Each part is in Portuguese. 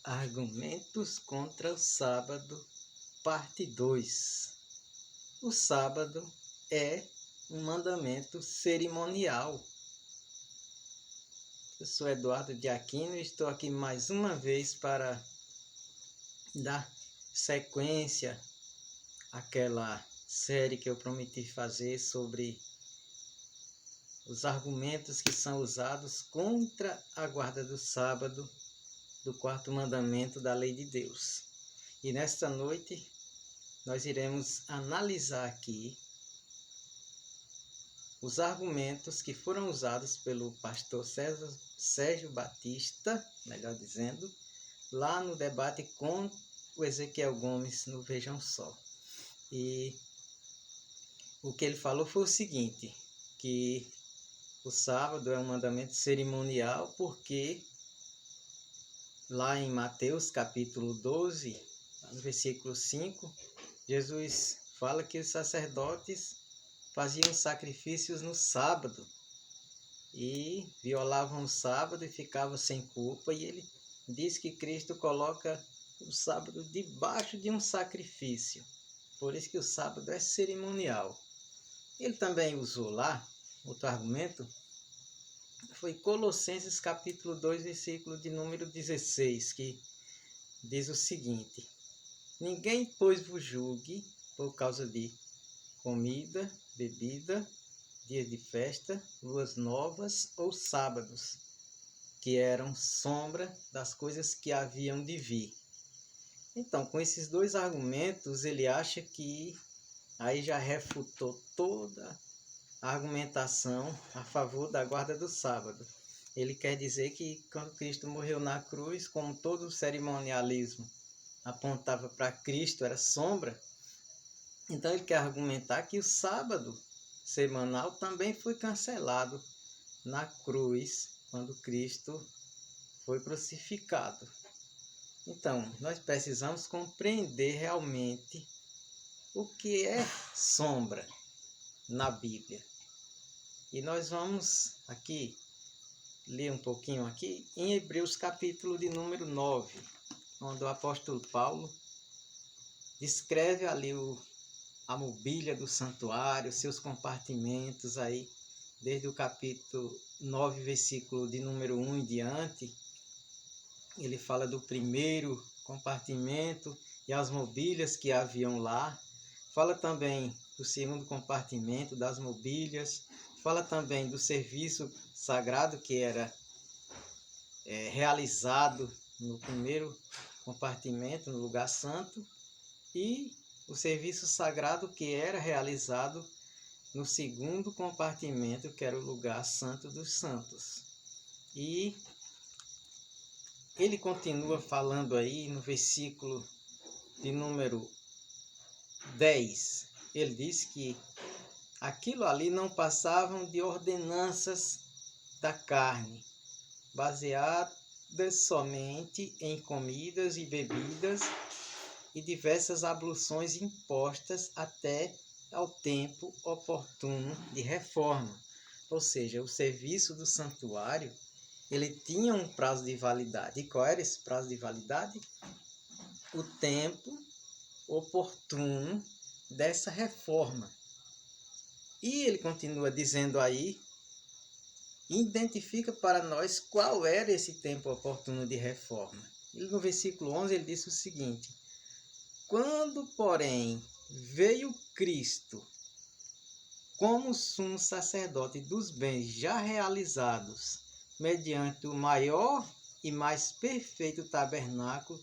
Argumentos contra o sábado, parte 2. O sábado é um mandamento cerimonial. Eu sou Eduardo de Aquino e estou aqui mais uma vez para dar sequência àquela série que eu prometi fazer sobre os argumentos que são usados contra a guarda do sábado, do quarto mandamento da lei de Deus. E nesta noite nós iremos analisar aqui os argumentos que foram usados pelo pastor Sérgio Batista, melhor dizendo, lá no debate com o Ezequiel Gomes no Vejam Só. E o que ele falou foi o seguinte, que o sábado é um mandamento cerimonial porque lá em Mateus capítulo 12, no versículo 5, Jesus fala que os sacerdotes faziam sacrifícios no sábado e violavam o sábado e ficavam sem culpa, e ele diz que Cristo coloca o sábado debaixo de um sacrifício, por isso que o sábado é cerimonial. Ele também usou lá, outro argumento, foi Colossenses capítulo 2, versículo de número 16, que diz o seguinte: ninguém, pois, vos julgue por causa de comida, bebida, dias de festa, luas novas ou sábados, que eram sombra das coisas que haviam de vir. Então, com esses dois argumentos, ele acha que aí já refutou toda a argumentação a favor da guarda do sábado. Ele quer dizer que quando Cristo morreu na cruz, como todo o cerimonialismo apontava para Cristo, era sombra, então ele quer argumentar que o sábado semanal também foi cancelado na cruz, quando Cristo foi crucificado. Então, nós precisamos compreender realmente o que é sombra na Bíblia. E nós vamos aqui ler um pouquinho aqui em Hebreus capítulo de número 9, onde o apóstolo Paulo descreve ali a mobília do santuário, seus compartimentos aí, desde o capítulo 9, versículo de número 1 em diante. Ele fala do primeiro compartimento e as mobílias que haviam lá. Fala também do segundo compartimento, das mobílias. Fala também do serviço sagrado que era realizado no primeiro compartimento, no lugar santo, e o serviço sagrado que era realizado no segundo compartimento, que era o lugar santo dos santos. E ele continua falando aí no versículo de número 10. Ele diz que aquilo ali não passavam de ordenanças da carne, baseadas somente em comidas e bebidas e diversas abluções impostas até ao tempo oportuno de reforma. Ou seja, o serviço do santuário, ele tinha um prazo de validade. E qual era esse prazo de validade? O tempo oportuno dessa reforma. E ele continua dizendo aí, identifica para nós qual era esse tempo oportuno de reforma. E no versículo 11 ele disse o seguinte: quando, porém, veio Cristo como sumo sacerdote dos bens já realizados, mediante o maior e mais perfeito tabernáculo,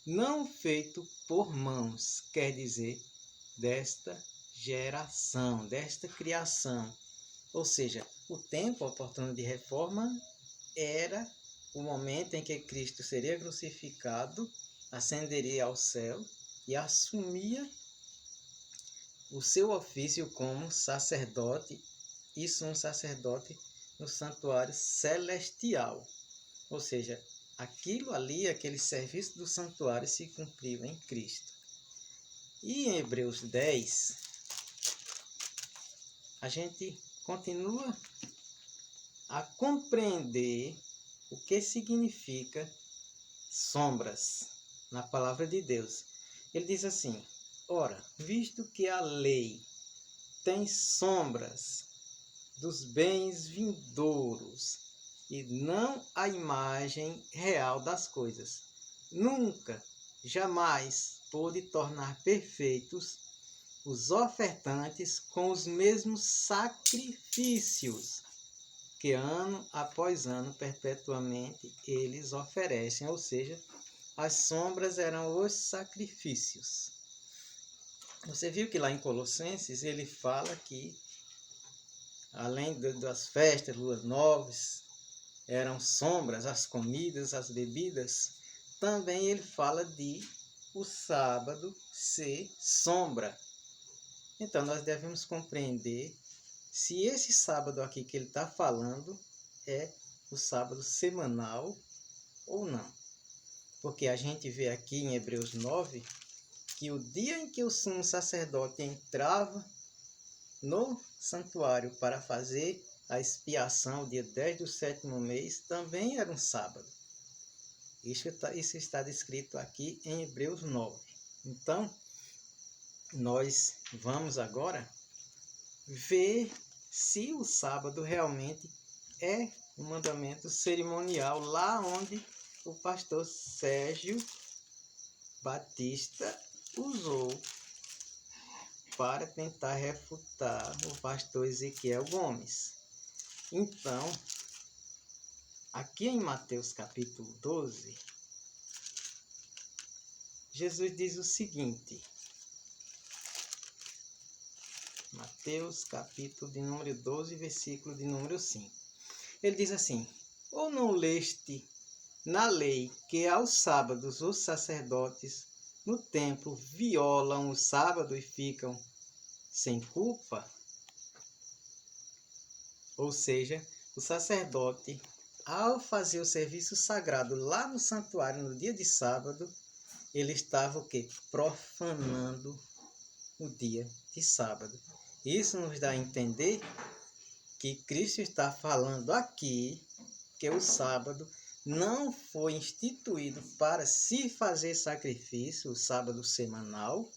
não feito por mãos, quer dizer, desta geração, desta criação. Ou seja, o tempo oportuno de reforma era o momento em que Cristo seria crucificado, ascenderia ao céu e assumia o seu ofício como sacerdote e sumo sacerdote no santuário celestial. Ou seja, aquilo ali, aquele serviço do santuário se cumpriu em Cristo. E em Hebreus 10, a gente continua a compreender o que significa sombras na palavra de Deus. Ele diz assim: ora, visto que a lei tem sombras dos bens vindouros e não a imagem real das coisas, nunca, jamais pôde tornar perfeitos os ofertantes com os mesmos sacrifícios que ano após ano perpetuamente eles oferecem, ou seja, as sombras eram os sacrifícios. Você viu que lá em Colossenses ele fala que além das festas, luas novas, eram sombras, as comidas, as bebidas, também ele fala de o sábado ser sombra. Então nós devemos compreender se esse sábado aqui que ele está falando é o sábado semanal ou não. Porque a gente vê aqui em Hebreus 9 que o dia em que o sumo sacerdote entrava no santuário para fazer a expiação, dia 10 do 7º mês, também era um sábado. Isso está descrito aqui em Hebreus 9. Então, nós vamos agora ver se o sábado realmente é um mandamento cerimonial, lá onde o pastor Sérgio Batista usou para tentar refutar o pastor Ezequiel Gomes. Então, aqui em Mateus capítulo 12, Jesus diz o seguinte: Mateus capítulo de número 12, versículo de número 5. Ele diz assim: ou não leste na lei que aos sábados os sacerdotes no templo violam o sábado e ficam sem culpa? Ou seja, o sacerdote, ao fazer o serviço sagrado lá no santuário no dia de sábado, ele estava o quê? Profanando o dia de sábado. Isso nos dá a entender que Cristo está falando aqui que o sábado não foi instituído para se fazer sacrifício, o sábado semanal,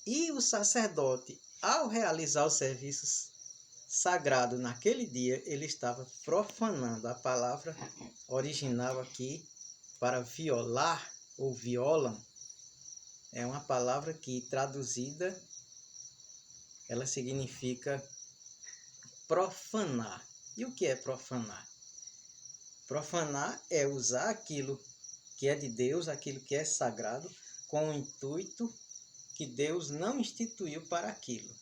e o sacerdote, ao realizar o serviço sagrado naquele dia, ele estava profanando. A palavra original aqui para violar ou violam é uma palavra que traduzida ela significa profanar. E o que é profanar? Profanar é usar aquilo que é de Deus, aquilo que é sagrado, com o intuito que Deus não instituiu para aquilo.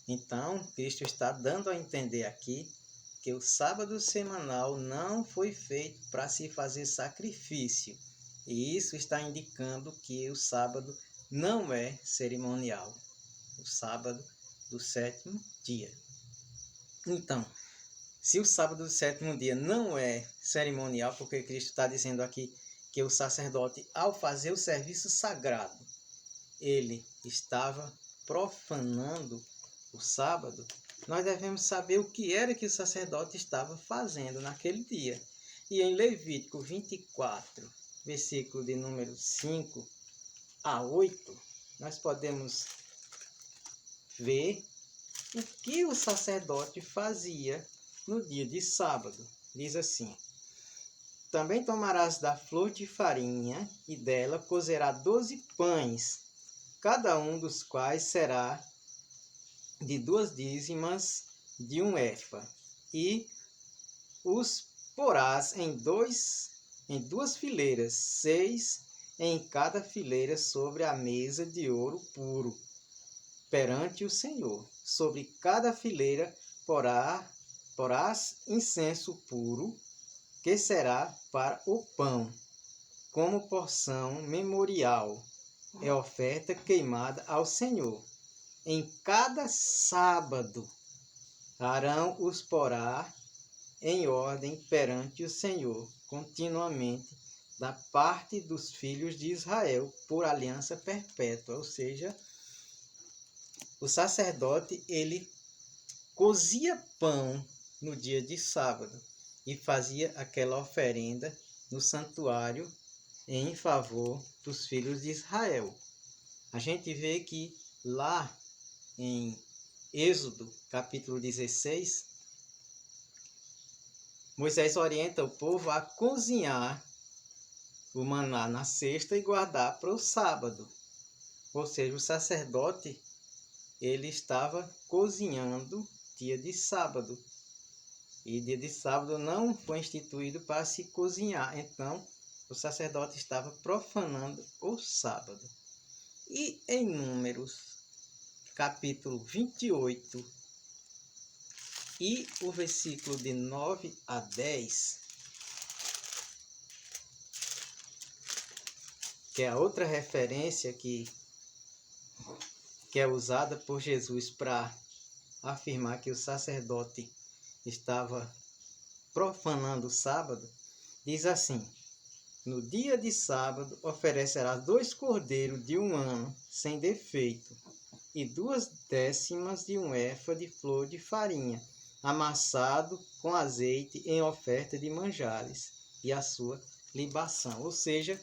Então, Cristo está dando a entender aqui que o sábado semanal não foi feito para se fazer sacrifício. E isso está indicando que o sábado não é cerimonial. O sábado do 7º dia. Então, se o sábado do 7º dia não é cerimonial, porque Cristo está dizendo aqui que o sacerdote, ao fazer o serviço sagrado, ele estava profanando o sábado, nós devemos saber o que era que o sacerdote estava fazendo naquele dia. E em Levítico 24, versículo de número 5 a 8, nós podemos ver o que o sacerdote fazia no dia de sábado. Diz assim: também tomarás da flor de farinha e dela cozerá 12 pães, cada um dos quais será de 2 dízimas de 1 efa, e os porás em duas fileiras, 6 em cada fileira, sobre a mesa de ouro puro, perante o Senhor. Sobre cada fileira porás incenso puro, que será para o pão, como porção memorial, é oferta queimada ao Senhor. Em cada sábado, Arão os porá em ordem perante o Senhor, continuamente, da parte dos filhos de Israel, por aliança perpétua. Ou seja, o sacerdote, ele cozia pão no dia de sábado e fazia aquela oferenda no santuário em favor dos filhos de Israel. A gente vê que lá em Êxodo, capítulo 16, Moisés orienta o povo a cozinhar o maná na sexta e guardar para o sábado. Ou seja, o sacerdote ele estava cozinhando dia de sábado. E dia de sábado não foi instituído para se cozinhar. Então, o sacerdote estava profanando o sábado. E em Números, capítulo 28, e o versículo de 9 a 10, que é a outra referência que é usada por Jesus para afirmar que o sacerdote estava profanando o sábado, diz assim: no dia de sábado oferecerás 2 cordeiros de 1 ano sem defeito e 2/10 de um efa de flor de farinha, amassado com azeite em oferta de manjares e a sua libação. Ou seja,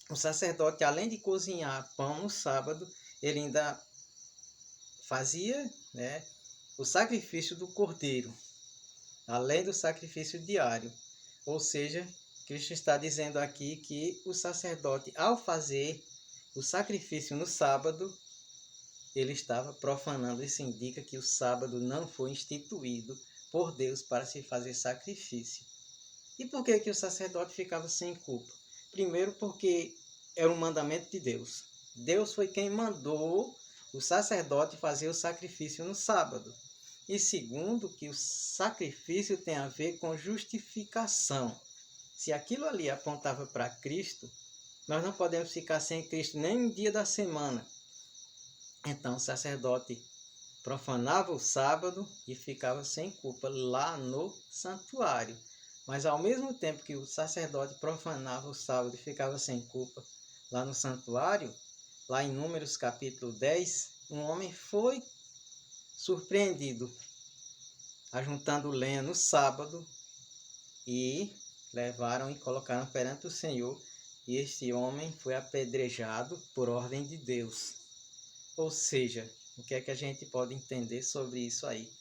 o sacerdote, além de cozinhar pão no sábado, ele ainda fazia, o sacrifício do cordeiro, além do sacrifício diário. Ou seja, Cristo está dizendo aqui que o sacerdote, ao fazer o sacrifício no sábado, ele estava profanando. Isso indica que o sábado não foi instituído por Deus para se fazer sacrifício. E por que o sacerdote ficava sem culpa? Primeiro, porque era um mandamento de Deus. Deus foi quem mandou o sacerdote fazer o sacrifício no sábado. E segundo, que o sacrifício tem a ver com justificação. Se aquilo ali apontava para Cristo, nós não podemos ficar sem Cristo nem um dia da semana. Então o sacerdote profanava o sábado e ficava sem culpa lá no santuário. Mas ao mesmo tempo que o sacerdote profanava o sábado e ficava sem culpa lá no santuário, lá em Números capítulo 10, um homem foi surpreendido ajuntando lenha no sábado e levaram e colocaram perante o Senhor, e este homem foi apedrejado por ordem de Deus. Ou seja, o que é que a gente pode entender sobre isso aí?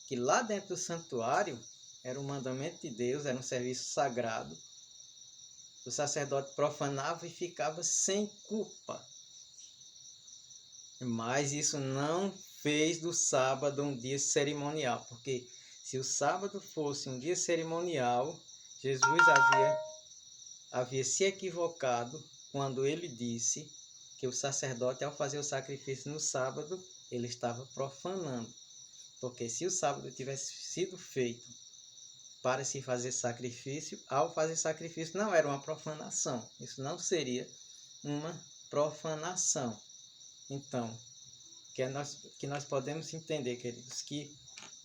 Que lá dentro do santuário era um mandamento de Deus, era um serviço sagrado. O sacerdote profanava e ficava sem culpa. Mas isso não fez do sábado um dia cerimonial, porque se o sábado fosse um dia cerimonial, Jesus havia se equivocado quando ele disse que o sacerdote, ao fazer o sacrifício no sábado, ele estava profanando. Porque se o sábado tivesse sido feito para se fazer sacrifício, ao fazer sacrifício não era uma profanação. Isso não seria uma profanação. Então, que nós podemos entender, queridos, que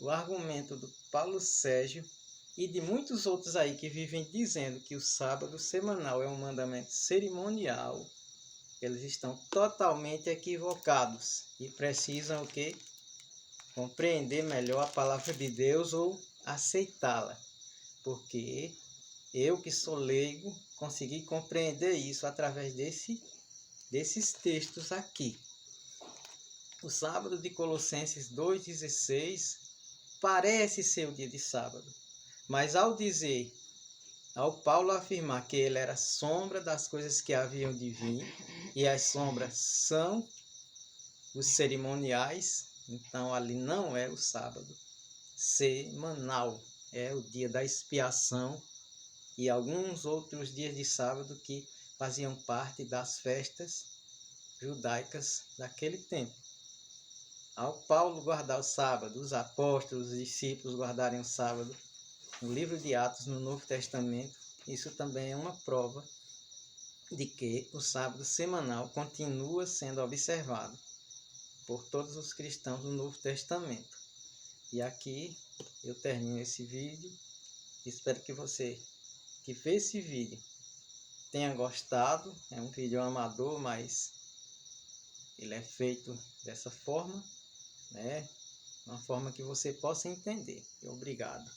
o argumento do Paulo Sérgio e de muitos outros aí que vivem dizendo que o sábado semanal é um mandamento cerimonial, eles estão totalmente equivocados e precisam o quê? Compreender melhor a palavra de Deus ou aceitá-la. Porque eu, que sou leigo, consegui compreender isso através desses textos aqui. O sábado de Colossenses 2,16 parece ser o dia de sábado, mas ao Paulo afirmar que ele era sombra das coisas que haviam de vir, e as sombras são os cerimoniais, então ali não é o sábado semanal, é o dia da expiação e alguns outros dias de sábado que faziam parte das festas judaicas daquele tempo. Ao Paulo guardar o sábado, os apóstolos, os discípulos guardarem o sábado, no livro de Atos, no Novo Testamento, isso também é uma prova de que o sábado semanal continua sendo observado por todos os cristãos do Novo Testamento. E aqui eu termino esse vídeo. Espero que você que fez esse vídeo tenha gostado. É um vídeo amador, mas ele é feito dessa forma, uma forma que você possa entender. Obrigado.